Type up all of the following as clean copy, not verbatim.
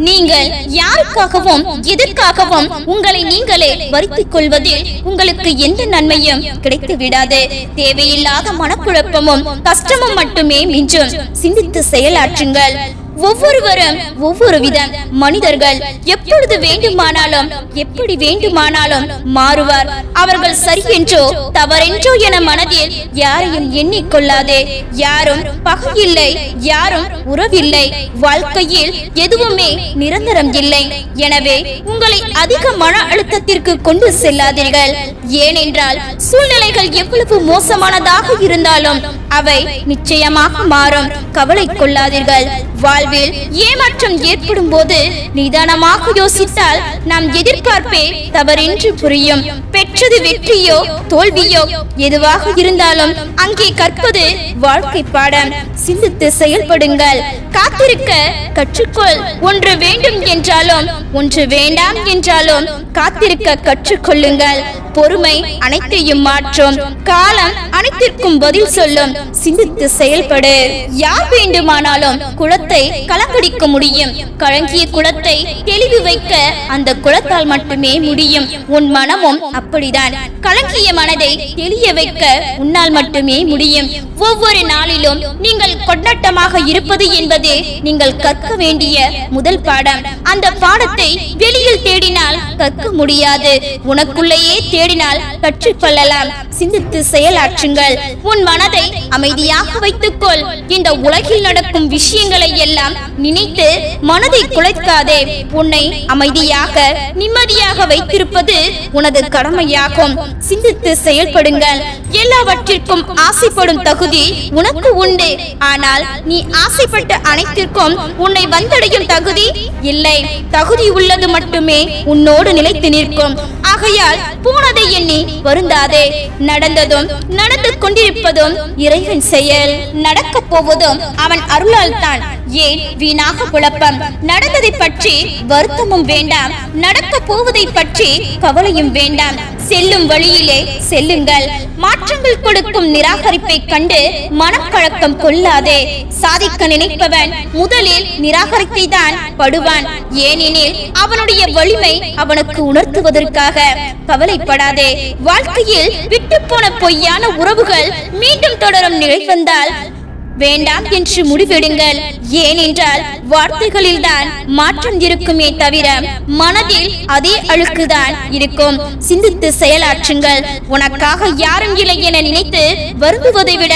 நீங்கள் யாருக்காகவும் எதற்காகவும் உங்களை நீங்களே வருத்திக் கொள்வதில் உங்களுக்கு எந்த நன்மையும் கிடைத்து விடாது. தேவையில்லாத மனக்குழப்பமும் கஷ்டமும் மட்டுமே மிஞ்சும். சிந்தித்து செயலாற்றுங்கள். ஒவ்வொருவரும் ஒவ்வொரு விதம் மனிதர்கள். எப்பொழுது வேண்டுமானாலும் எப்படி வேண்டுமானாலும் மாறுவார். அவர்கள் சரி என்றோ தவறென்றோ என மனதில் யாரையும் எண்ணிக்கொள்ளாதே. யாரும் பகை இல்லை, யாரும் உறவில்லை. வாழ்க்கையில் எதுவுமே நிரந்தரம் இல்லை. எனவே உங்களை அதிக மன அழுத்தத்திற்கு கொண்டு செல்லாதீர்கள். ஏனென்றால் சூழ்நிலைகள் எவ்வளவு மோசமானதாக இருந்தாலும் அவை நிச்சயமாக மாறும். கவலை கொள்ளாதீர்கள். வாழ்வில் ஏமாற்றம் ஏற்படும் போது நிதானமாக யோசித்தால் நாம் எதிர்பார்ப்பே தவறென்று புரியும். பெற்றது வெற்றியோ தோல்வியோ எதுவாக இருந்தாலும் அங்கே கற்பது வாழ்க்கை பாடம். சிந்தித்து செயல்படுங்கள். காத்திருக்க கற்றுக்கொள். ஒன்று வேண்டும் என்றாலும் ஒன்று வேண்டாம் என்றாலும் காத்திருக்க கற்றுக்கொள்ளுங்கள். பொறுமை அனைத்தையும் மாற்றும். காலம் அனைத்திற்கும் பதில் சொல்லும். சிந்தித்து செயல்படு. யார் வேண்டுமானாலும் குளத்தை கலங்கடிக்க முடியும். கலங்கிய குளத்தை தெளிவு வைக்க அந்த குளத்தால் மட்டுமே முடியும். உன் மனமும் அப்படிதான். கலங்கிய மனதை தெளிய வைக்க உன்னால் மட்டுமே முடியும். ஒவ்வொரு நாளிலும் நீங்கள் கொண்டாட்டமாக இருப்பது என்பது நீங்கள் கற்க வேண்டிய முதல் பாடம். அந்த பாடத்தை வெளியில் தேடினால் கற்க முடியாது. உனக்குள்ளேயே தேடினால் கற்றுக்கொள்ளலாம். சிந்தித்து செயலாற்றுங்கள். உன் மனதை அமைதியாக வைத்துக்கொள். இந்த உலகில் நடக்கும் விஷயங்களை எல்லாம் நினைத்து மனதை குலைக்காதே. உன்னை அமைதியாக நிம்மதியாக வைத்திருப்பது உனது கடமையாகும். சிந்தித்து செயல்படுங்கள். எல்லாவற்றிற்கும் ஆசைப்படும் தகுதி உனக்கு உண்டு. ஆனால் நீ ஆசைப்பட்ட அனைத்திற்கும் உன்னை வந்தடையும் தகுதி இல்லை. தகுதி உள்ளது மட்டுமே உன்னோடு நிலைத்து நிற்கும். ஆகையால் போனதை எண்ணி வருந்தாதே. நடந்ததும் நடந்து கொண்டிருப்பதும் இறைவன் செயல். நடக்க போவதும் அவன் அருளால் தான். ஏன் வீணாக குழப்பம்? நடந்ததை பற்றி வருத்தமும் வேண்டாம். நடக்க போவதை பற்றி கவலையும் வேண்டாம். செல்லும் வழியிலே செல்லுங்கள். மாற்றங்கள் கொடுக்கும் நிராகரிப்பை கண்டு மனக்கழக்கம் கொள்ளாதே. சாதிக்க நினைப்பவன் முதலில் நிராகரித்தை தான் படுவான். ஏனெனில் அவனுடைய வலிமை அவனுக்கு உணர்த்துவதற்காக. கவலைப்படாதே. வாழ்க்கையில் விட்டு போன பொய்யான உறவுகள் மீண்டும் தொடரும் நிலை வந்தால் வேண்டாம் என்று முடிவெடுங்கள். ஏனென்றால் வார்த்தைகளில் தான் மாற்றம் இருக்குமே தவிர மனதில் அதே அழுக்குதான் இருக்கும். சிந்தித்து செயலாற்றுங்கள். உனக்காக யாரும் இல்லை என நினைத்து வருந்துவதை விட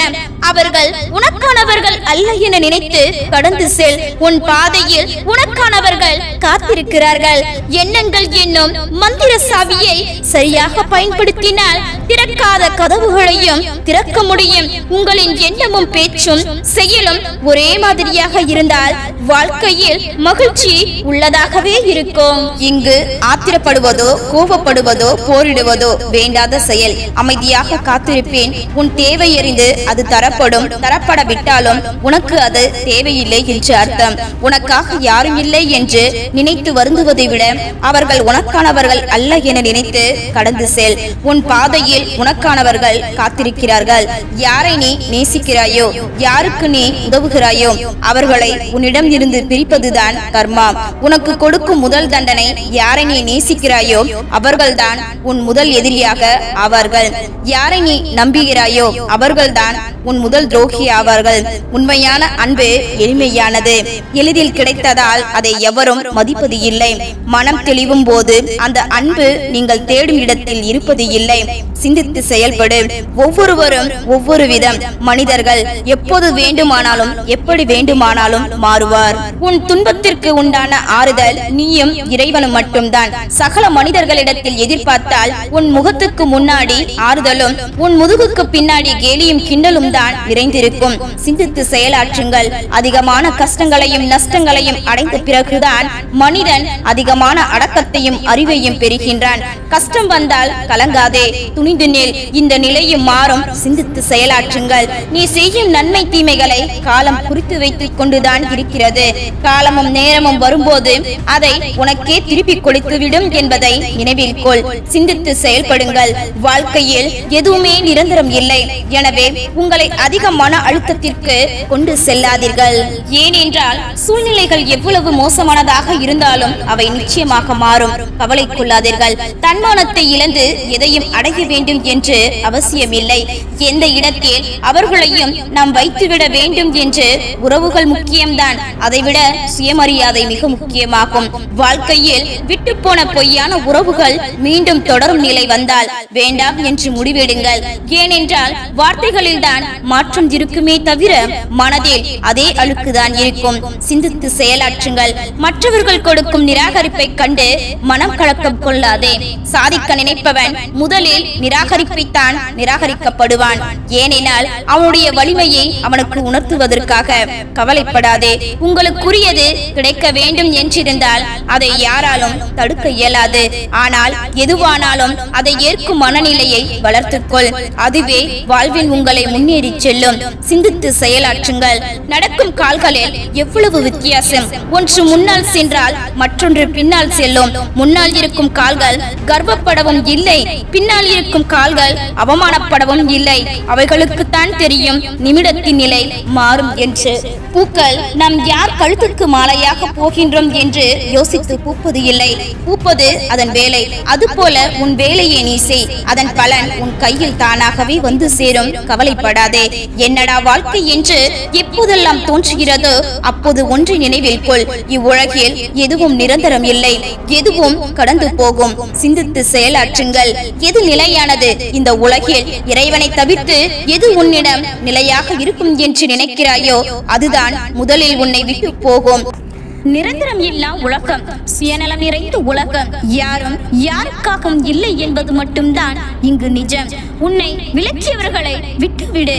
அவர்கள் உனக்கானவர்கள் அல்ல என நினைத்து கடந்து செல். உன் பாதையில் உனக்கானவர்கள் காத்திருக்கிறார்கள். எண்ணங்கள் என்னும் மந்திர சாவியை சரியாக பயன்படுத்தினால் திறக்காத கதவுகளையும் திறக்க முடியும். உங்களின் எண்ணமும் பேச்சும் செயலும் ஒரே மாதிரியாக இருந்தால் வாழ்க்கையில் மகிழ்ச்சி உள்ளதாகவே இருக்கும். இங்கு ஆத்திரப்படுவதோ கோபப்படுவதோ போரிடுவதோ வேண்டாத செயல். அமைதியாக காத்திருப்பேன். உன் தேவை அறிந்து அது தரப்படும். தரப்படவிட்டாலும் உனக்கு அது தேவையில்லை என்று அர்த்தம். உனக்காக யாரும் இல்லை என்று நினைத்து வருந்துவதை விட அவர்கள் உனக்கானவர்கள் அல்ல என நினைத்து கடந்து செல். உன் பாதையில் உனக்கானவர்கள் காத்திருக்கிறார்கள். யாரை நீ நேசிக்கிறாயோ, யாருக்கு நீ உதவுகிறாயோ அவர்களை உன்னிடம் இருந்து பிரிப்பதுதான் கர்மா. உனக்கு கொடுக்கும் முதல் தண்டனை யாரை நீ நேசிக்கிறாயோ அவர்கள்தான் உன் முதல் எதிரியாக ஆவார்கள். யாரை நீ நம்புகிறாயோ அவர்கள்தான் உன் முதல் துரோகி ஆவார்கள். உண்மையான அன்பு எளிமையானது. எளிதில் கிடைத்ததால் அதை எவரும் மதிப்பது இல்லை. மனம் தெளிவும் போது அந்த அன்பு நீங்கள் தேடும் இடத்தில் இருப்பது இல்லை. சிந்தித்து செயல்படு. ஒவ்வொருவரும் ஒவ்வொரு விதம் மனிதர்கள். எப்போது வேண்டுமானாலும் எப்படி வேண்டுமானாலும் மாறுவார். உன் துன்பத்திற்கு உண்டான ஆறுதல் நீயும் இறைவனும் மட்டும்தான். சகல மனிதர்களிடத்தில் எதிர்பார்த்தால் உன் முகத்துக்கு முன்னாடி ஆறுதலும் உன் முதுகுக்கு பின்னாடி கேலியும் கிண்டலும் தான் நிறைந்திருக்கும். சிந்தித்து செயலாற்றுங்கள். அதிகமான கஷ்டங்களையும் நஷ்டங்களையும் அடைந்த பிறகுதான் மனிதன் அதிகமான அடக்கத்தையும் அறிவையும் பெறுகின்றான். கஷ்டம் வந்தால் கலங்காதே, துணிந்து நில். இந்த நிலையும் மாறும். சிந்தித்து செயலாற்றுங்கள். நீ செய்யும் நன்மை தீமைகளை காலம் குறித்து வைத்துக் கொண்டுதான் இருக்கிறது. காலமும் நேரமும் வரும்போது அதை உனக்கே திருப்பி கொடுத்துவிடும் என்பதை நினைவில் கொள். சிந்தித்து செயல்படுங்கள். வாழ்க்கையில் எதுவுமே நிரந்தரம் இல்லை. எனவே உங்களை அதிக மன அழுத்தத்திற்கு கொண்டு செல்லாதீர்கள். ஏனென்றால் சூழ்நிலைகள் எவ்வளவு மோசமானதாக இருந்தாலும் அவை நிச்சயமாக மாறும். கவலை கொள்ளாதீர்கள். தன்மானத்தை இழந்து எதையும் அடைய வேண்டும் என்று அவசியமில்லை. எந்த இடத்தில் அவர்களையும் நாம் வைத்துவிட வேண்டும் என்று உறவுகள் முக்கியம்தான். அதைவிட சுயமரியாதை மிக முக்கியமாகும். வாழ்க்கையில் விட்டு போன பொய்யான உறவுகள் மீண்டும் தொடரும் நிலை வந்தால் வேண்டாம் என்று முடிவெடுங்கள். ஏனென்றால் வார்த்தைகளில் தான் மாற்றம் இருக்குமே தவிர மனதில் அதே அழுக்குதான் இருக்கும். சிந்தித்து செயலாற்றுங்கள். மற்றவர்கள் கொடுக்கும் நிராகரிப்பை கண்டு மனம் கலக்கம் கொள்ளாதே. சாதிக்க நினைப்பவன் முதலில் நிராகரிப்பைத்தான் நிராகரிக்கப்படுவான். ஏனென்றால் அவனுடைய வலிமையை அவனுக்கு உணர்த்துவதற்காக. கவலைப்படாதே. உங்களுக்குரியது கிடைக்க வேண்டும் என்றிருந்தால் அதை யாராலும் தடுக்க இயலாது. ஆனால் எதுவானாலும் அதை ஏற்கும் மனநிலையை வளர்த்துக்கொள். அதுவே வாழ்வில் உங்களை முன்னேறி செல்லும். சிந்தித்து செயலாற்றுங்கள். நடக்கும் கால்களில் எவ்வளவு வித்தியாசம். ஒன்று முன்னால் சென்றால் மற்றொன்று பின்னால் செல்லும். முன்னால் இருக்கும் கால்கள் கர்வப்படவும் இல்லை, பின்னால் இருக்கும் கால்கள் அவமானப்படவும் இல்லை. அவைகளுக்குத்தான் தெரியும் நிமிடத்தின் நிலை மாறும் என்று. பூக்கள் நாம் யார் கழுத்துக்கு மாலையாக போகின்றோம் என்று யோசித்து பூப்பது இல்லை. பூப்பது அதன் வேலை. அதுபோல உன் வேலையை நீ செய். அதன் பலன் உன் கையில் தானாகவே வந்து சேரும். கவலைப்படாதே. என்னடா வாழ்க்கை என்று எப்போதெல்லாம் தோன்றுகிறதோ அப்போது ஒன்றை நினைவில் கொள். இவ்வுலகில் எதுவும் நிரந்தரம் இல்லை. எதுவும் கடந்து போகும். சிந்தித்து செயலாற்றுங்கள். எது நிலையானது? இந்த உலகில் இறைவனை தவிர்த்து எது உன்னிடம் நிலையாக இருக்கும் என்று நினைக்கிறாயோ அதுதான் முதலில் உன்னை விட்டு போகும். நிரந்தரம் இல்லா உலகம், சுயநலம் நிறைந்த உலகம். யாரும் யாருக்காகவும் இல்லை என்பது மட்டும்தான் இங்கு நிஜம். உன்னை விலக்கியவர்களை விட்டுவிடு.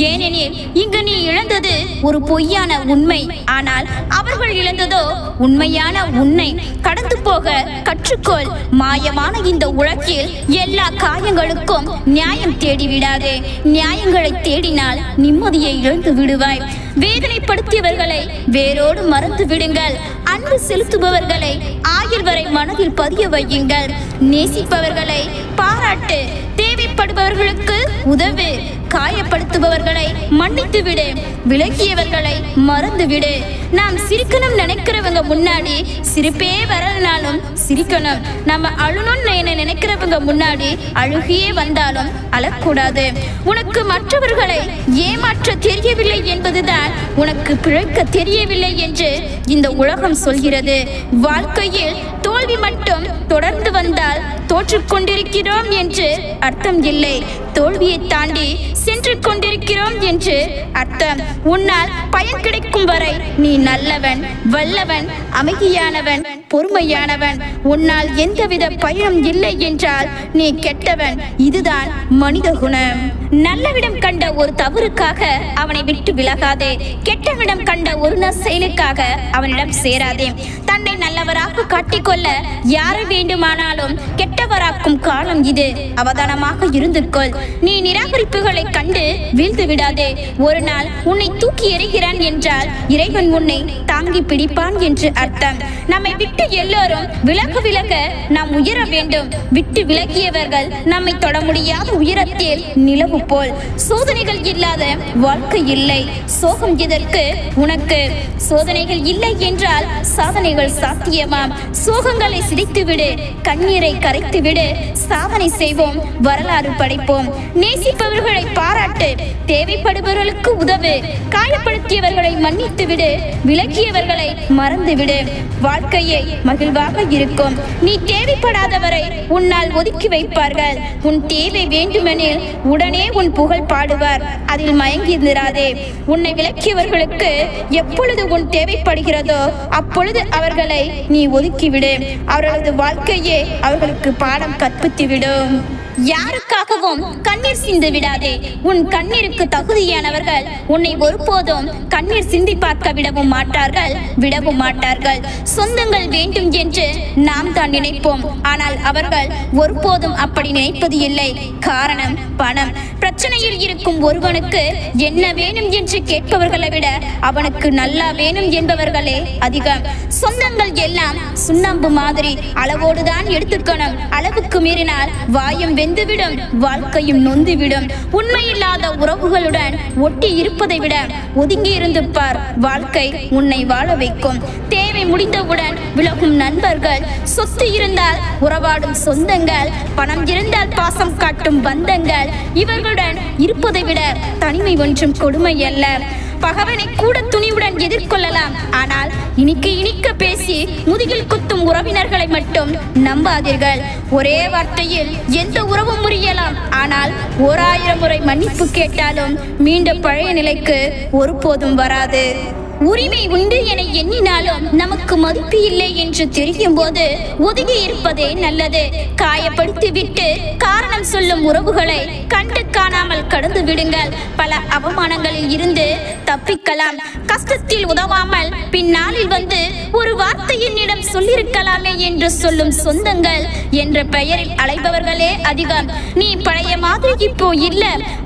ஏனெனில் இங்கு நீ இழந்தது ஒரு பொய்யான உண்மை. ஆனால் அவர்கள் இழந்ததோ உண்மையான உன்னை. கடந்து போக கற்றுக்கொள். மாயமான இந்த உலகில் எல்லா காயங்களுக்கும் நியாயம் தேடிவிடாதே. நியாயங்களை தேடினால் நிம்மதியை இழந்து விடுவாய். வேதனைப்படுத்தியவர்களை வேரோடு மறந்து விடுங்கள். அன்பு செலுத்துபவர்களை ஆயுள் வரை மனதில் பதிய வையுங்கள். நேசிப்பவர்களை பாராட்டு. தேவைப்படுபவர்களுக்கு உதவு. காயப்படுத்துபவர்களை மன்னித்து விடு. விலகியவர்களை மறந்து விடு. நாம் சிரிக்கணும் நினைக்கிறவங்க முன்னாடி சிரிப்பே வரலனாலும் சிரிக்கணும். நம்ம அழுணும்னு நினைக்கிறவங்க முன்னாடி அழுகியே வந்தாலும் அழக்கூடாது. உனக்கு மற்றவர்களை ஏமாற்ற தெரியவில்லை என்பதுதான் உனக்கு பிழைக்க தெரியவில்லை என்று இந்த உலகம் சொல்கிறது. வாழ்க்கையில் தோல்வி மட்டும் தொடர்ந்து வந்தால் தோற்றுக் கொண்டிருக்கிறோம் என்று அர்த்தம் இல்லை. தோல்வியை தாண்டி சென்று கொண்டிருக்கிறோம் என்று அர்த்தம். உன்னால் பயன் கிடைக்கும் வரை நீ நல்லவன், வல்லவன், அமைதியானவன், பொறுமையானவன். உன்னால் எந்தவித பயனும் இல்லை என்றால் நீ கெட்டவன். இதுதான் மனித குணம். நல்லவிடம் கண்ட ஒரு தவறுக்காக அவனை விட்டு விலகாதே. கெட்டவிடம் கண்ட ஒரு செயலுக்காக அவனிடம் சேராதே. தன்னை நல்லவராக காட்டிக்கொள்ள யாரை வேண்டுமானாலும் கெட்டவராக்கும் காலம் இது. அவதானமாக இருந்து கொள். நீ நிராகரிப்புகளை கண்டு வீழ்ந்து விடாதே. ஒரு நாள் உன்னை தூக்கி எறிகிறான் என்றால் இறைவன் உன்னை தாங்கி பிடிப்பான் என்று அர்த்தம். நம்மை விட்டு எல்லோரும் விலக நாம் உயர வேண்டும். விட்டு விலகியவர்கள் நம்மை தொட முடியாத உயரத்தில் நிலவு போல். சோதனைகள் இல்லாத வாழ்க்கை இல்லை. சோகம் எதற்கு உனக்கு? சோதனைகள் இல்லை என்றால் சாதனைகள் சாத்தியமாம். சோகங்களை சிரித்துவிடு. கண்ணீரை கரைத்துவிடு. சாதனை செய்வோம். வரலாறு படைப்போம். நேசிப்பவர்களை பாராட்டு. தேவைப்படுபவர்களுக்கு உதவு. காயப்படுத்தியவர்களை மன்னித்து விடு. விலகியவர்களை மறந்துவிடு. வாழ்க்கையை மகிழ்வாக இருக்கும். நீ தேவைப்படாதவரை உன்னால் ஒதுக்கி வைப்பார்கள். உன் தேவை வேண்டுமெனில் உடனே உன் புகழ் பாடுவார். அதில் மயங்கியிருந்திராதே. உன்னை விலக்கியவர்களுக்கு எப்பொழுது உன் தேவைப்படுகிறதோ அப்பொழுது அவர்களை நீ ஒதுக்கிவிடு. அவர்களது வாழ்க்கையே அவர்களுக்கு பாடம் கற்பித்துவிடும். யாருக்காகவும் கண்ணீர் சிந்து விடாதே. உன் கண்ணீருக்கு தகுதியானவர்கள் உன்னை ஒருபோதும் கண்ணீர் சிந்தி பார்க்க விடவும் மாட்டார்கள். சொந்தங்கள் வேண்டும் என்று நாம் தான் நினைப்போம். ஆனால் அவர்கள் ஒருபோதும் அப்படி நினைப்பது இல்லை. காரணம் பணம். பிரச்சனையில் இருக்கும் ஒருவனுக்கு என்ன வேணும் என்று கேட்பவர்களை விட அவனுக்கு நல்லா வேணும் என்பவர்களே அதிகம். சொந்தங்கள் எல்லாம் சுண்ணாம்பு மாதிரி அளவோடுதான் எடுத்துக்கணும். அளவுக்கு மீறினால் வாயும் வெந்துவிடும், வாழ்க்கையும் நொந்துவிடும். உண்மையில்லாத உறவுகளுடன் ஒட்டி இருப்பதை விட ஒதுங்கி இருந்து பார், வாழ்க்கை உன்னை வாழ வைக்கும். தேவை முடிந்தவுடன் விலகும் நண்பர்கள், சொத்து இருந்தால் உறவாடும் சொந்தங்கள், பணம் இருந்தால் பாசம் காட்டும் பந்தங்கள், இவர்களுடன் இருப்பதை விட தனிமை ஒன்றும் கொடுமை அல்ல. பகவனை கூட துணிவுடன் எதிர்கொள்ளலாம், ஆனால் இனிக்க பேசி முதுகில் குத்தும் உறவினர்களை மட்டும் நம்பாதீர்கள். ஒரே வார்த்தையில் எந்த உறவும் முறியலாம், ஆனால் 1000 முறை மன்னிப்பு கேட்டாலும் மீண்டும் பழைய நிலைக்கு ஒருபோதும் வராது. உரிமை உண்டு என எண்ணினாலும் நமக்கு மதிப்பு இல்லை என்று தெரியும் போது ஒதுங்கி இருப்பதே நல்லது. காயப்படுத்தி விட்டு காரணம் சொல்லும் உறவுகளை கண்டு காணாமல் கடந்து விடுங்கள். பல அவமானங்களில் இருந்து தப்பிக்கலாம். கஷ்டத்தில் உதவாமல் பின்னாளில் வந்து ஒரு வார்த்தை என்னிடம் சொல்லியிருக்கலாமே என்று சொல்லும் சொந்தங்கள் என்ற பெயரில் அலைபவர்களே அதிகம். நீ பழைய மாதிரி இப்போ இல்ல,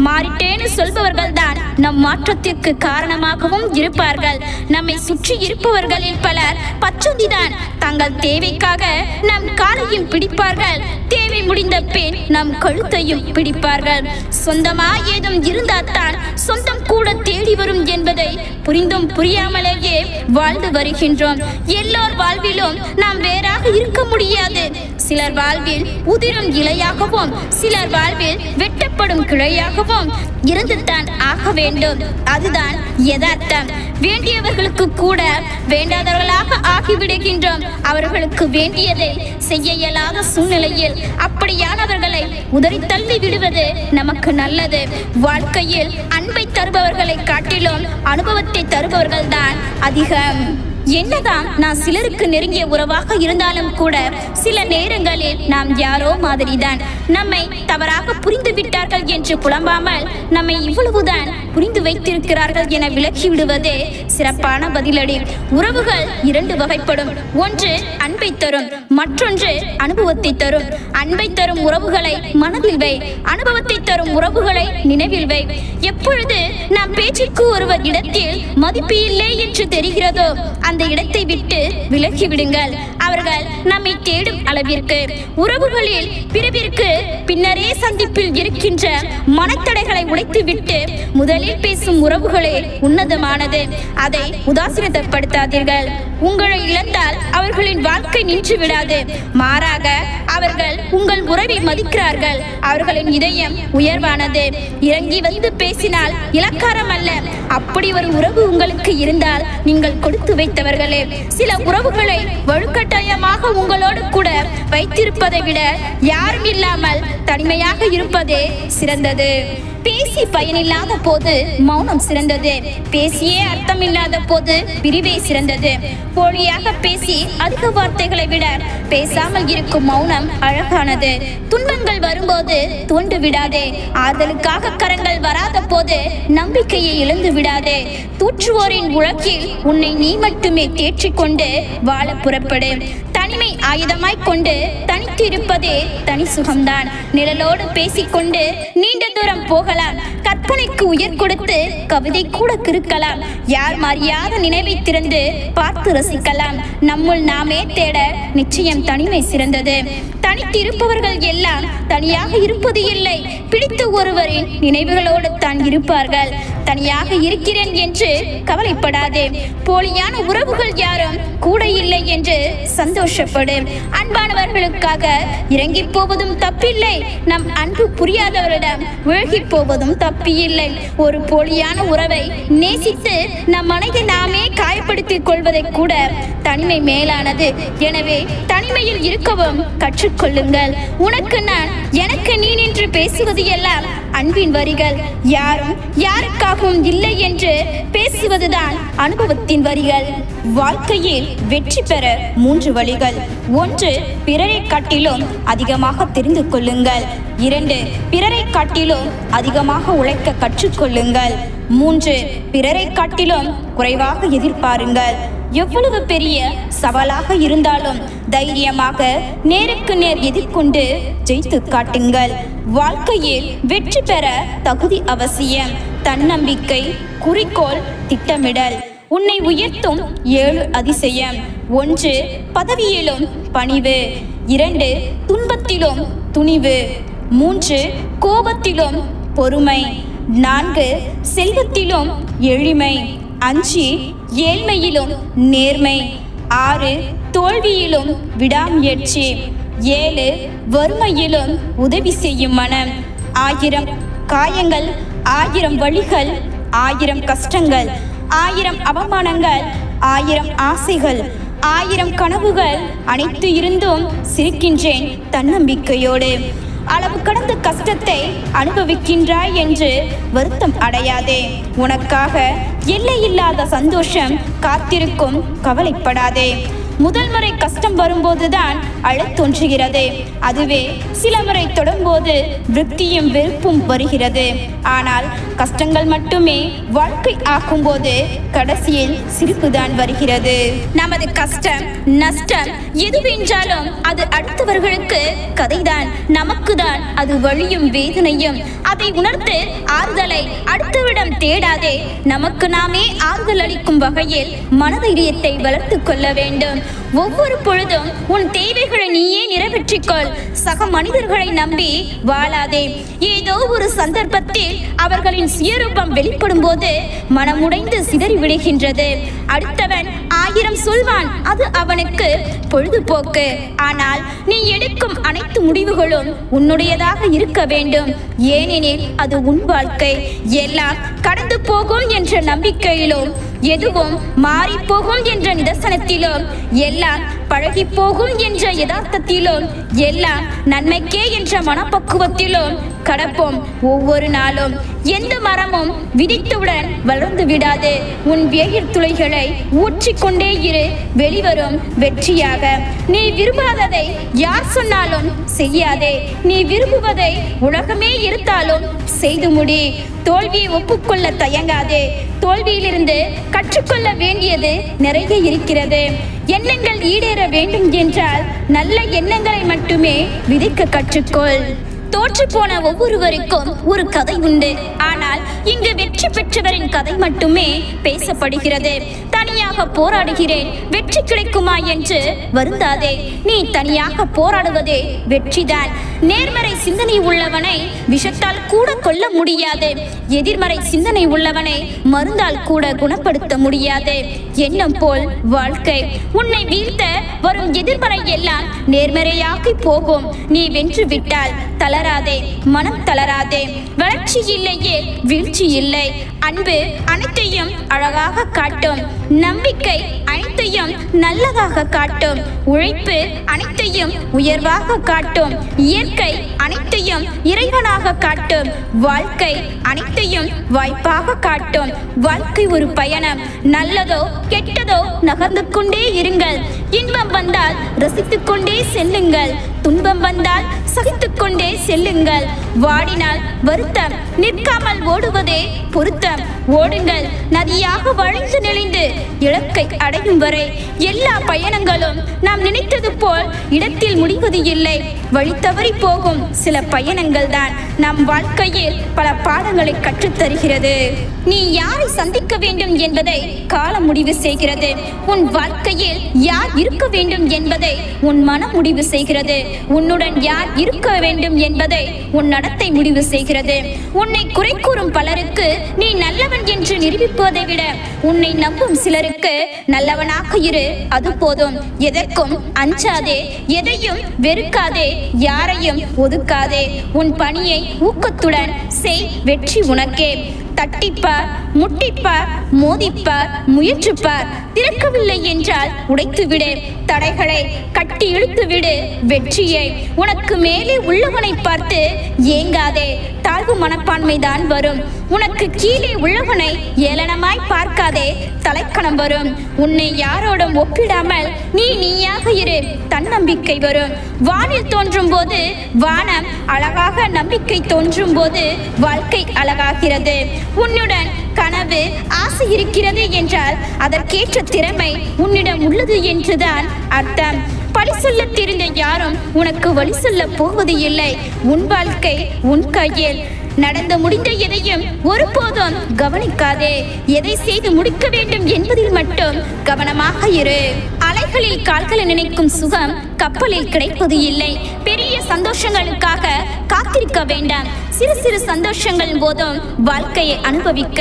மாறிட்டேன்னு சொல்பவர்கள் தான் நம் மாற்றத்திற்கு காரணமாகவும் இருப்பார்கள். நம்மை சுற்றி இருப்பவர்களில் பலர் பச்சுந்திதான். தங்கள் தேவைக்காக நம் காலையும் பிடிப்பார்கள், தேவை முடிந்த பின் நம் கழுத்தையும் பிடிப்பார்கள். சொந்தமா ஏதும் இருந்தால்தான் சொந்தம் கூட தேடி வரும் என்பதை புரிந்தும் புரியாமலேயே வாழ்ந்து வருகின்றோம். எல்லோர் வாழ்விலும் நாம் வேறாக இருக்க முடியாது. சிலர் வாழ்வில் உதிரும் இலையாகவும், சிலர் வாழ்வில் வெட்டப்படும் கிளையாகவும் இருந்துதான் ஆக வேண்டும். அதுதான் யதார்த்தம். வேண்டியவர்களுக்கு கூட வேண்டாதவர்களாக ஆகிவிடுகின்றோம். அவர்களுக்கு வேண்டியதை செய்ய இயலாத சூழ்நிலையில் அப்படியானவர்களை உதறி தள்ளி விடுவது நமக்கு நல்லது. வாழ்க்கையில் அன்பை தருபவர்களை காட்டிலும் அனுபவத்தை தருபவர்கள் தான் அதிகம். என்னதான் நான் சிலருக்கு நெருங்கிய உறவாக இருந்தாலும் கூட சில நேரங்களில் நாம் யாரோ மாதிரிதான். நம்மை தவறாக புரிந்து விட்டார்கள் என்று புலம்பாமல் நம்மை இவ்வளவுதான் புரிந்து வைத்திருக்கிறார்கள் என விலக்கி விடுவதே சிறப்பான பதிலடி. உறவுகள் 2 வகைப்படும். ஒன்று அன்பை தரும், மற்றொன்று அனுபவத்தை தரும். அன்பை தரும் உறவுகளை மனதில் வை, அனுபவத்தை தரும் உறவுகளை நினைவில் வை. எப்பொழுது நாம் பேச்சுக்கு ஒருவர் இடத்தில் மதிப்பு இல்லை என்று தெரிகிறதோ அந்த இடத்தை விட்டு விலகி விடுங்கள். அவர்கள் நம்மை தேடும் அளவிற்கு. உறவுகளில் பிரிவிற்கு பின்னரே சந்திப்பில் இருக்கின்ற மனத்தடைகளை உடைத்துவிட்டு முதலில் பேசும் உறவுகளே உன்னதமானது. அதை உதாசீனப்படுத்தாதீர்கள். உங்களை இழந்தால் அவர்களின் வாழ்க்கை நின்று விடாது. மாறாக அவர்கள் உங்கள் உறவை மதிக்கிறார்கள். அவர்களின் இதயம் உயர்வானது. இறங்கி வந்து பேசினால் இலக்காரம் அல்ல. அப்படி ஒரு உறவு உங்களுக்கு இருந்தால் நீங்கள் கொடுத்து வைத்தவர்களே. சில உறவுகளை வலுக்கட்டாயமாக உங்களோடு கூட வைத்திருப்பதை விட யாரும் இல்லாமல் தனிமையாக இருப்பதே சிறந்தது. பேசி பயனில்லாத போது மௌனம் சிறந்தது. பேசியே அர்த்தமில்லாத போது பிரிவே சிறந்தது. போலியாக பேசி அதிக வார்த்தைகளை விட பேசாமல் இருக்கும் மௌனம் அழகானது. துன்பங்கள் வரும்போது தோண்டு விடாதே. ஆறுதலுக்காக கரங்கள் வராத போது நம்பிக்கையை இழந்து விடாதே. தூற்றுவோரின் உலகில் உன்னை நீ மட்டுமே தேற்றிக்கொண்டு வாழ புறப்படு. தனிமை ஆயுதமாய் கொண்டு தனித்து இருப்பதே தனி சுகம்தான். நிழலோடு பேசிக்கொண்டு நீண்ட தூரம் போகலாம். கற்பனைக்கு உயிர் கொடுத்து கவிதை கூட கிறுக்கலாம். யார் மாறியாத நினைவை திறந்து பார்த்து ரசிக்கலாம். நம்முள் நாமே தேட நிச்சயம் தனிமை சிறந்தது. தனித்திருப்பவர்கள் எல்லாம் தனியாக இருப்பது இல்லை. பிடித்த ஒருவரின் நினைவுகளோடு தான் இருப்பார்கள். தனியாக இருக்கிறேன் என்று கவலைப்படாதே. போலியான உறவுகள் யாரும் கூட இல்லை என்று சந்தோஷப்படு. அன்பானவர்களுக்காக இறங்கி போவதும் தப்பில்லை. நம் அன்பு புரியாதவரிடம் விலகி போவதும் தப்பில்லை. ஒரு போலியான உறவை நேசித்து நம் மனதை நாமே காயப்படுத்திக் கொள்வதை கூட தனிமை மேலானது. எனவே தனிமையில் இருக்கவும் கற்றுக்கொள்ளுங்கள். உனக்கு நான், எனக்கு நீ என்று பேசுவது எல்லாம் அன்பின் வரிகள். யாரும் யாருக்காகவும் இல்லை என்று பேசுவதுதான் அனுபவத்தின் வரிகள். வாழ்க்கையில் வெற்றி பெற 3 வழிகள். 1, பிறரை காட்டிலும் அதிகமாக தெரிந்து கொள்ளுங்கள். 2, பிறரை காட்டிலும் அதிகமாக உழைக்க கற்றுக்கொள்ளுங்கள். 3, பிறரை காட்டிலும் குறைவாக எதிர்பாருங்கள். எவ்வளவு பெரிய சவாலாக இருந்தாலும் தைரியமாக நேருக்கு நேர் எதிர்கொண்டு ஜெயித்து காட்டுங்கள். வாழ்க்கையில் வெற்றி பெற தகுதி அவசியம். தன்னம்பிக்கை, குறிக்கோள், திட்டமிடல். உன்னை உயர்த்தும் 7 அதிசயம். 1, பதவியிலும் பணிவு. 2, துன்பத்திலும் துணிவு. 3 கோபத்திலும் பொறுமை, 4 செல்வத்திலும் எளிமை, 5 ஏழ்மையிலும் நேர்மை, 6 தோல்வியிலும் விடாமுயற்சி, 7 வறுமையிலும் உதவி செய்யும் மனம். 1000 காயங்கள், 1000 வழிகள், 1000 கஷ்டங்கள், 1000 அவமானங்கள், 1000 ஆசைகள், 1000 கனவுகள் அனைத்து இருந்தும் சிரிக்கின்றேன் தன்னம்பிக்கையோடு. அளவு கடந்த கஷ்டத்தை அனுபவிக்கின்றாய் என்று வருத்தம் அடையாதே. உனக்காக எல்லையில்லாத சந்தோஷம் காத்திருக்கும், கவலைப்படாதே. முதல் முறை கஷ்டம் வரும்போதுதான் அழத் தோன்றுகிறது. அதுவே சில முறை தொடும்போது விருத்தியும் வெறுப்பும் வருகிறது. ஆனால் கஷ்டங்கள் மட்டுமே வாழ்க்கை ஆக்கும்போது கடைசியில் சிரிப்புதான் வருகிறது. நமது கஷ்டம் நஷ்டம் எதுவென்றாலும் அது அடுத்தவர்களுக்கு கதைதான், நமக்கு தான் அது வலியும் வேதனையும். அதை உணர்ந்து ஆறுதலை அடுத்தவிடம் தேடாதே. நமக்கு நாமே ஆறுதல் அளிக்கும் வகையில் மனதைரியத்தை வளர்த்து கொள்ள வேண்டும். ஒவ்வொரு பொழுதும் உன் தேவைகளை நீயே நிறைவேற்றிக்கொள். சக மனிதர்களை நம்பி வாழாதே. ஏதோ ஒரு சந்தர்ப்பத்தில் அவர்களின் சுயரூபம் வெளிப்படும் போது மனமுடைந்து சிதறி விடுகின்றது. அடுத்தவன் 1000 சொல்வான், அது அவனுக்கு பொழுதுபோக்கு. ஆனால் நீ எடுக்கும் அனைத்து முடிவுகளும் உன்னுடையதாக இருக்க வேண்டும். ஏனெனில் அது உன் வாழ்க்கை. எல்லாம் கடந்து போகும் என்ற நம்பிக்கையிலும், எதுவும் மாறி போகும் என்ற நிதர்சனத்திலும், எல்லாம் பழகி போகும் என்ற யதார்த்தத்திலும், எல்லாம் நன்மைக்கே என்ற மனப்பக்குவத்திலும் கடப்போம் ஒவ்வொரு நாளும். எந்த மரமும் விதித்தவுடன் வளர்ந்து விடாது. உன் வேயிர் துளைகளை ஊற்றிக்கொண்டே இரு, வெளிவரும் வெற்றியாக. நீ விரும்பாததை யார் சொன்னாலும் செய்யாதே. நீ விரும்புவதை உலகமே இருந்தாலும் செய்து முடி. தோல்வியை ஒப்புக்கொள்ள தயங்காதே. தோல்வியிலிருந்து கற்றுக்கொள்ள வேண்டியது நிறைய இருக்கிறது. எண்ணங்கள் ஈடேற வேண்டும் என்றால் நல்ல எண்ணங்களை மட்டுமே விதைக்க கற்றுக்கொள். தோற்று போன ஒவ்வொருவருக்கும் ஒரு கதை உண்டு. ஆனால் இங்கு வெற்றி பெற்றவரின் கதை மட்டுமே பேசப்படுகிறது. தனியாக போராடுகிறேன், வெற்றி கிடைக்குமா என்று வருந்தாதே. நீ தனியாக போராடுவதே வெற்றிதான். நேர்மறை சிந்தனை உள்ளவனை விஷத்தால் கூட கொல்ல முடியாது. எதிர்மறை சிந்தனை உள்ளவனை மருந்தால் கூட குணப்படுத்த முடியாது. எண்ணம் போல் வாழ்க்கை. உன்னை வீழ்த்த வரும் எதிர்மறை எல்லாம் நேர்மறையாகி போகும். நீ வென்று விட்டால் தளராதே, மனம் தளராதே. வளர்ச்சி இல்லையே வீழ்ச்சி இல்லை. அன்பு அனைத்தையும் அழகாக காட்டும். நம்பிக்கை அனைத்தையும் நல்லதாக காட்டும். உழைப்பு அனைத்தையும் உயர்வாக காட்டும். இயற்கை அனைத்தையும் இறைவனாக காட்டும். வாழ்க்கை அனைத்தையும் வாய்ப்பாக காட்டும். வாழ்க்கை ஒரு பயணம். நல்லதோ கெட்டதோ நகர்ந்து கொண்டே இருங்கள். இன்பம் வந்தால் ரசித்துக் கொண்டே செல்லுங்கள். துன்பம் வந்தால் சகித்துக் கொண்டே செல்லுங்கள். வாடினால் வருத்தம், நிற்காமல் ஓடுவதே பொருத்தம். ஓடுங்கள், நதியாக வளைந்து நெளிந்து இலக்கை அடையும் வரை. எல்லா பயணங்களும் நாம் நினைத்தது போல் இடத்தில் முடிவது இல்லை. வழி தவறி போகும் சில பயணங்கள் தான் நம் வாழ்க்கையில் பல பாடங்களை கற்றுத்தருகிறது. நீ யாரை சந்திக்க வேண்டும் என்பதை காலம் முடிவு செய்கிறது. உன் வாழ்க்கையில் யார் இருக்க வேண்டும் என்பதை உன் மனம் முடிவு செய்கிறது. உன்னுடன் யார் இருக்க வேண்டும் என்பதை உன் நடத்தை முடிவு செய்கிறது. உன்னை குறை கூறும் பலருக்கு நீ நல்லவன் என்று நிரூபிப்பதை விட உன்னை நம்பும் சிலருக்கு நல்லவனாக இரு, அது போதும். எதற்கும் அஞ்சாதே, எதையும் வெறுக்காதே, யாரையும் ஒதுக்காதே. உன் பணியை ஊக்கத்துடன் செய், வெற்றி உனக்கே. தட்டிப்பார், முட்டிப்பார், மோதிப்பார், முயற்றுப்பார். திறக்கவில்லை என்றால் உடைத்துவிடு. தடைகளை கட்டி இழுத்து விடு. வெற்றியை உனக்கு மேலே உள்ளவனை பார்த்து ஏங்காதே. தாழ்வு மனப்பான்மைதான் வரும். உனக்கு கீழே உள்ளவனை ஏளனமாய் பார்க்காதே, தலைக்கணம் வரும். உன்னை யாரோடும் ஒப்பிடாமல் நீ நீயாக இரு, தன்னம்பிக்கை வரும். வானில் தோன்றும் போது வானம் அழகாக, நம்பிக்கை தோன்றும் போது வாழ்க்கை அழகாகிறது. உன்னுடன் கனவு ஆசை இருக்கிறது என்றால் அதற்கேற்ற திறமை உன்னிடம் உள்ளது என்றுதான் அர்த்தம். பழி சொல்ல தெரிந்த யாரும் உனக்கு வழி சொல்ல போவது இல்லை. உன் வாழ்க்கை உன் கையில். நடந்து முடிந்த எதையும் ஒருபோதும் கவனிக்காதே. எதை செய்து முடிக்க வேண்டும் என்பதில் மட்டும் கவனமாக இரு. அலைகளில் கால்களை நினைக்கும் சுகம் கப்பலில் கிடைப்பது இல்லை. பெரிய சந்தோஷங்களுக்காக காத்திருக்க வேண்டாம். சிறு சிறு சந்தோஷங்கள் போதும் வாழ்க்கையை அனுபவிக்க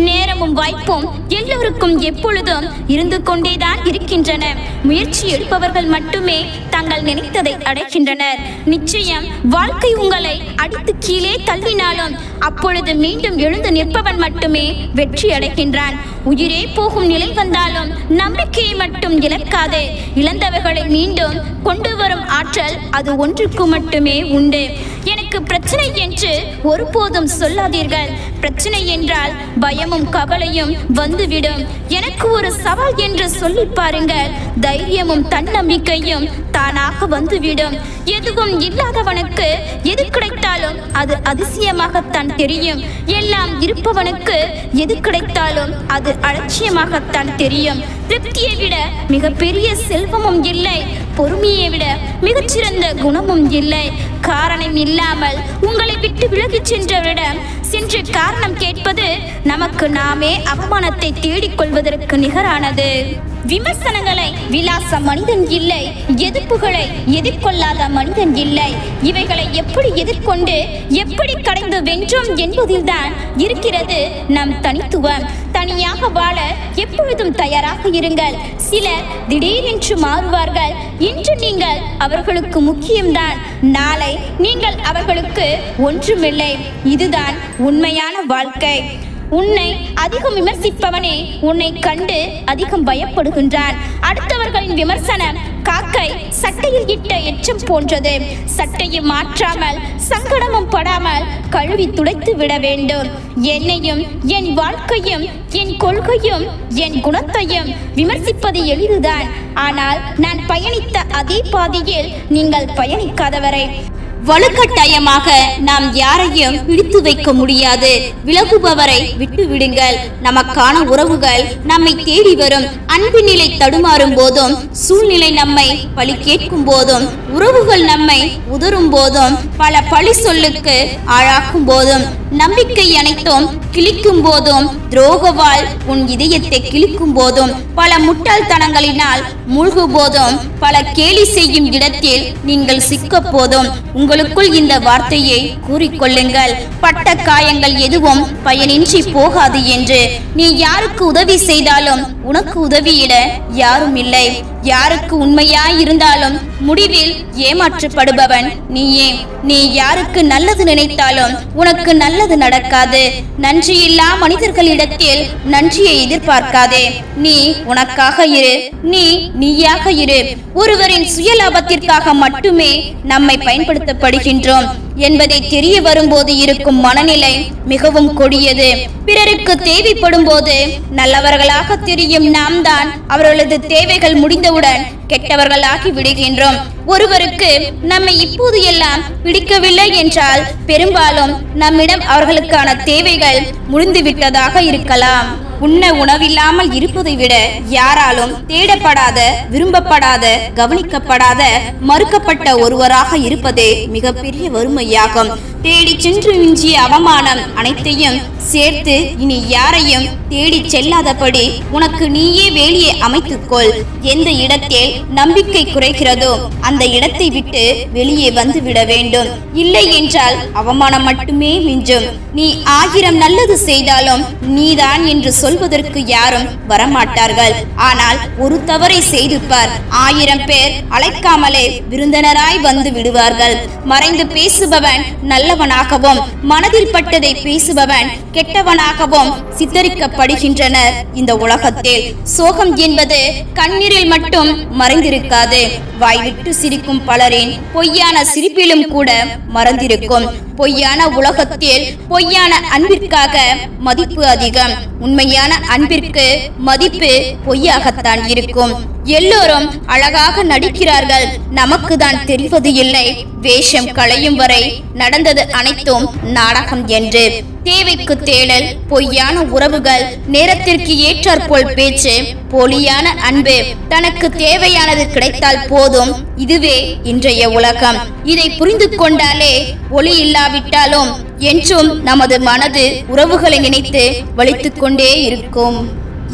நேரமும் வாய்ப்பும் எல்லோருக்கும் எப்பொழுதும் இருந்து கொண்டேதான் இருக்கின்றன. முயற்சி எடுப்பவர்கள் மட்டுமே தாங்கள் நினைத்ததை அடைகின்றனர். நிச்சயம் வாழ்க்கை உங்களை அடித்து கீழே தள்ளினாலும் அப்பொழுது மீண்டும் எழுந்து நிற்பவன் மட்டுமே வெற்றி அடைகின்றான். உயிரே போகும் நிலை வந்தாலும் நம்பிக்கையை மட்டும் இழக்காதே. இழந்தவர்களை மீண்டும் கொண்டு வரும் ஆற்றல் அது ஒன்றுக்கு மட்டுமே உண்டு. எனக்கு பிரச்சனை என்று ஒருபோதும் சொல்லாதீர்கள். பிரச்சனை என்றால் பயமும் கவலையும் வந்துவிடும். எனக்கு ஒரு சவால் என்று சொல்லி பாருங்கள். தைரியமும் தன்னம்பிக்கையும் தானாக வந்துவிடும். எதுவும் இல்லாதவனுக்கு எது கிடைத்தாலும் அது அதிசயமாகத்தான் தெரியும். எல்லாம் இருப்பவனுக்கு எது கிடைத்தாலும் அது அலட்சியமாகத்தான் தெரியும். திருப்தியை விட மிகப்பெரிய செல்வமும் இல்லை. பொறுமையை விட மிகச்சிறந்த குணமும் இல்லை. காரணம் இல்லாமல் உங்களை விட்டு விலகிச் சென்றவரிடம் சென்று காரணம் கேட்பது நமக்கு நாமே அவமானத்தை தேடிக்கொள்வதற்கு நிகரானது. விமர்சனங்களை விலாச மனிதன் இல்லை. எதிர்ப்புகளை எதிர்கொள்ளாத மனிதன் இல்லை. இவைகளை எப்படி எதிர்கொண்டு எப்படி கடைந்து வென்றோம் என்பதில்தான் இருக்கிறது நம் தனித்துவம். தனியாக வாழ எப்பொழுதும் தயாராக இருங்கள். சிலர் திடீரென்று மாறுவார்கள். இன்று நீங்கள் அவர்களுக்கு முக்கியம்தான். நாளை நீங்கள் அவர்களுக்கு ஒன்றுமில்லை. இதுதான் உண்மையான வாழ்க்கை. உன்னை அதிகம் விமர்சிப்பவனே உன்னை கண்டு அதிகம் பயப்படுகின்றான். அடுத்தவர்களின் விமர்சனம் காக்கை சட்டையில் இட்ட எச்சம் போன்றது. சட்டையை மாற்றாமல் சங்கடமும் படாமல் கழுவி துடைத்து விட வேண்டும். என்னையும் என் வாழ்க்கையும் என் கொள்கையும் என் குணத்தையும் விமர்சிப்பது எளிதுதான். ஆனால் நான் பயணித்த அதே பாதையில் நீங்கள் பயணிக்காதவரை வலுக்கட்டாயமாக நாம் யாரையும் பிடித்து வைக்க முடியாது. விலகுபவரை விட்டு விடுங்கள். நமக்கான உறவுகள் நம்மை தேடி வரும். அன்பு நிலை தடுமாறும் போதும், சூழ்நிலை நம்மை பழி கேட்கும் போதும், உறவுகள் நம்மை உதறும் போதும், பல பழி சொல்லுக்கு ஆளாக்கும் போதும், நம்பிக்கை அனைத்தும் கிழிக்கும் போதும், துரோகவால் உன் இதயத்தை கிழிக்கும் போதும், பல முட்டாள்தனங்களினால் மூழ்கும் போதும், பல கேலி செய்யும் இடத்தில் நீங்கள் சிக்க போதும் உங்களுக்குள் இந்த வார்த்தையை கூறிக்கொள்ளுங்கள். பட்ட காயங்கள் எதுவும் பயனின்றி போகாது என்று. நீ யாருக்கு உதவி செய்தாலும் உனக்கு உதவியிட யாரும் இல்லை. யாருக்கு உண்மையாய் இருந்தாலும் முடிவில் ஏமாற்றப்படுபவன் நீயே. நீ யாருக்கு நல்லது நினைத்தாலும் உனக்கு நல்லது நடக்காது. நன்றியில்லா மனிதர்களிடத்தில் நன்றியை எதிர்பார்க்காதே. நீ உனக்காக இரு. நீ நீயாக இரு. ஒருவரின் சுயலாபத்திற்காக மட்டுமே நம்மை பயன்படுத்தப்படுகின்றோம் என்பதை தெரிய வரும்போது இருக்கும் மனநிலை மிகவும் கொடியது. பிறருக்கு தேவைப்படும் போது நல்லவர்களாக தெரியும் நாம் தான் அவர்களது தேவைகள் முடிந்தவுடன் கெட்டவர்களாகி விடுகின்றோம். ஒருவருக்கு நம்மை இப்போது எல்லாம் பிடிக்கவில்லை என்றால் பெரும்பாலும் நம்மிடம் அவர்களுக்கான தேவைகள் முடிந்துவிட்டதாக இருக்கலாம். உண்ண உணவில்லாமல் இருப்பதை விட யாராலும் தேடப்படாத, விரும்பப்படாத, கவனிக்கப்படாத, மறுக்கப்பட்ட ஒருவராக இருப்பதே மிகப்பெரிய வறுமையாகும். தேடி சென்று மிஞ்சிய அவமானம் அனைத்தையும் சேர்த்து இனி யாரையும் தேடி செல்லாதபடி உனக்கு நீயே வேலியை அமைத்துக்கொள். எந்த இடத்தில் நம்பிக்கை குறைகிறதோ அந்த இடத்தை விட்டு வெளியே வந்துவிட வேண்டும். இல்லை என்றால் அவமானம் மட்டுமே மிஞ்சும். நீ 1000 நல்லது செய்தாலும் நீதான் என்று சொல்வதற்கு யாரும் வரமாட்டார்கள். ஆனால் ஒரு தவறை செய்து பார், 1000 பேர் அழைக்காமலே விருந்தினராய் வந்து விடுவார்கள். மறைந்து பேசுபவன் நல்லவனாகவும் மனதில் பட்டதை பேசுபவன் கெட்டவனாகவும் சித்தரிக்கப்படுகின்றனர். இந்த உலகத்தில் சோகம் என்பது கண்ணீரில் மட்டும் மறைந்திருக்காது. வாய்விட்டு சிரிக்கும் பலரின் பொய்யான சிரிப்பிலும் கூட மறந்திருக்கும். பொய்யான உலகத்தில் பொய்யான அன்பிற்காக மதிப்பு அதிகம். உண்மையான அன்பிற்கு மதிப்பு பொய்யாகத்தான் இருக்கும். எல்லோரும் அழகாக நடிக்கிறார்கள், நமக்கு தான் தெரிவது இல்லை. வேஷம் களையும் வரை நடந்தது அனைத்தும் நாடகம் என்று. தேவைக்கு தேடல், பொய்யான உறவுகள், நேரத்திற்கு ஏற்றாற்போல் பேச்சு, போலியான அன்பு, தனக்கு தேவையானது கிடைத்தால் போதும். இதுவே இன்றைய உலகம். இதை புரிந்து கொண்டாலே ஒளி இல்லாவிட்டாலும் என்றும் நமது மனது உறவுகளை நினைத்து வலித்துக் கொண்டே இருக்கும்.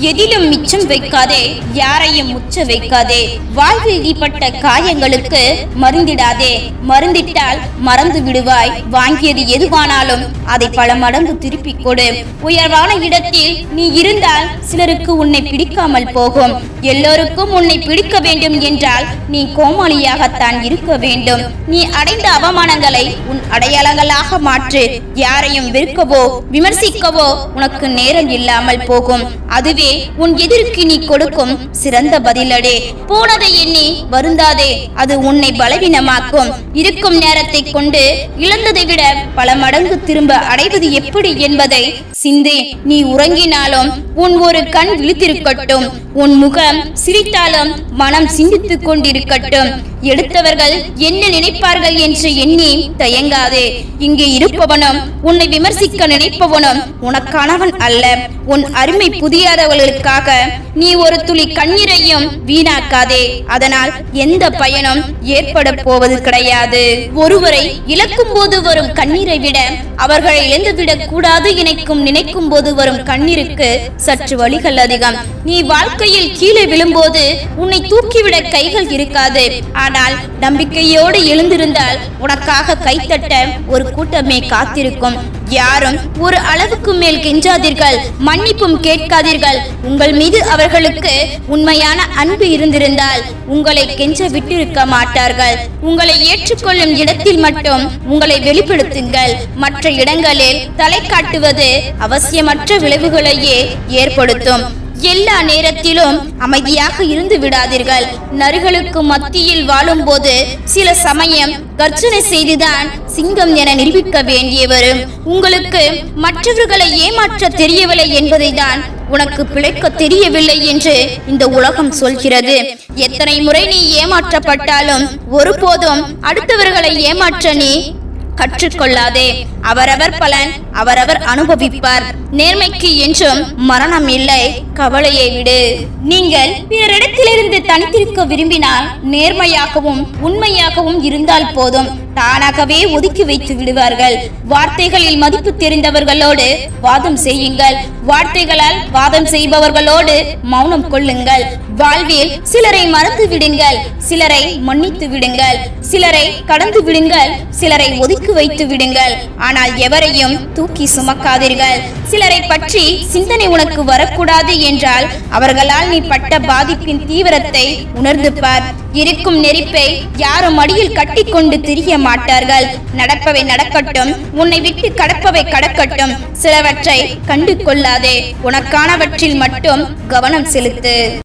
எதிலும் மிச்சம் வைக்காதே, யாரையும் முச்ச வைக்காதே. வாழ்வில் நீப்பட்ட காயங்களுக்கு மருந்திடாதே, மருந்திட்டால் மறந்து விடுவாய். வாங்கியது எதுவானாலும் அதை பல மடங்கு திருப்பிக் கொடு. உயர்வான இடத்தில் நீ இருந்தால் சிலருக்கு உன்னை பிடிக்காமல் போகும். எல்லோருக்கும் உன்னை பிடிக்க வேண்டும் என்றால் நீ கோமாளியாகத்தான் இருக்க வேண்டும். நீ அடைந்த அவமானங்களை உன் அடையாளங்களாக மாற்று. யாரையும் வெறுக்கவோ விமர்சிக்கவோ உனக்கு நேரம் இல்லாமல் போகும். அதுவே உன் எதிர்க்கு நீ கொடுக்கும் சிறந்த பதிலடே. போனதை எண்ணி வருந்தாதே, அது உன்னை பலவீனமாக்கும். இருக்கும் நேரத்தை கொண்டு இழந்ததை விட பல மடங்கு திரும்ப அடைவது எப்படி என்பதை சிந்தி. நீ உறங்கினாலும் உன் ஒரு கண் விழித்திருக்கட்டும், உன் முகம் சிரித்தாலும் மனம் சிந்தித்துக் கொண்டிருக்கட்டும். எடுத்தவர்கள் என்ன நினைப்பார்கள் என்று எண்ணி தயங்காதே. இங்கே இருப்பவனும் உன்னை விமர்சிக்க நினைப்பவனும் உனக்கானவன் அல்ல. உன் அருமை புதியாதவர்களுக்காக நீ ஒரு துளி கண்ணீரையும் வீணாக்காதே. அதனால் எந்த பயனும் ஏற்பட போவது கிடையாது. ஒருவரை இழக்கும் போது வரும் கண்ணீரை விட அவர்களை இழந்துவிடக் கூடாது நினைக்கும் போது வரும் கண்ணீருக்கு சற்று வலிகள் அதிகம். நீ வாழ்க்கையில் கீழே விழும்போது உன்னை தூக்கிவிட கைகள் இருக்காது. ஆனால் நம்பிக்கையோடு எழுந்திருந்தால் உனக்காக கைத்தட்ட ஒரு கூட்டமே காத்திருக்கும். யாரும் ஒரு அளவுக்கு மேல் கெஞ்சாதீர்கள், மன்னிப்பும் கேட்காதீர்கள். உங்கள் மீது அவர்களுக்கு உண்மையான அன்பு இருந்திருந்தால் உங்களை கெஞ்ச விட்டிருக்க மாட்டார்கள். உங்களை ஏற்றுக்கொள்ளும் இடத்தில் மட்டும் உங்களை வெளிப்படுத்துங்கள். மற்ற இடங்களில் தலை காட்டுவது அவசியமற்ற விளைவுகளையே ஏற்படுத்தும். எல்லா நேரத்திலும் அமைதியாக இருந்து விடாதீர்கள். நரிகளுக்கு மத்தியில் வாழும் போது சில சமயம் கர்ஜனை செய்துதான் சிங்கம் என நிரூபிக்க வேண்டிய வரும். உங்களுக்கு மற்றவர்களை ஏமாற்ற தெரியவில்லை என்பதை தான் உனக்கு பிழைக்க தெரியவில்லை என்று இந்த உலகம் சொல்கிறது. எத்தனை முறை நீ ஏமாற்றப்பட்டாலும் ஒருபோதும் அடுத்தவர்களை ஏமாற்ற நீ கற்றுக்கொள்ளாதே. அவரவர் பலன் அவரவர் அனுபவிப்பார். நேர்மைக்கு என்றும் மரணம் இல்லை, கவலையை விடு. நீங்கள் பிறரிடத்திலிருந்து தனித்திருக்க விரும்பினால் நேர்மையாகவும் உண்மையாகவும் இருந்தால் போதும். தானாகவே ஒதுக்கி வைத்து விடுவார்கள். வார்த்தைகளில் மதிப்பு தெரிந்தவர்களோடு வாதம் செய்யுங்கள். வார்த்தைகளால் வாதம் செய்பவர்களோடு மௌனம் கொள்ளுங்கள். வாழ்வில் சிலரை மறந்து விடுங்கள், சிலரை மன்னித்து விடுங்கள், சிலரை கடந்து விடுங்கள், சிலரை ஒதுக்கி வைத்து விடுங்கள். ஆனால் எவரையும் தூக்கி சுமக்காதீர்கள். சிலரை பற்றி சிந்தனை உனக்கு வரக்கூடாது என்றால் அவர்களால் நீ பட்ட பாதிப்பின் தீவிரத்தை உணர்ந்து பார். இருக்கும் நெருப்பை யாரும் அடியில் கட்டி கொண்டு திரிய மாட்டார்கள். நடப்பவை நடக்கட்டும், உன்னை விட்டு கடப்பவை கடக்கட்டும். சிலவற்றை கண்டு கொள்ளாதே, உனக்கானவற்றில் மட்டும் கவனம் செலுத்து.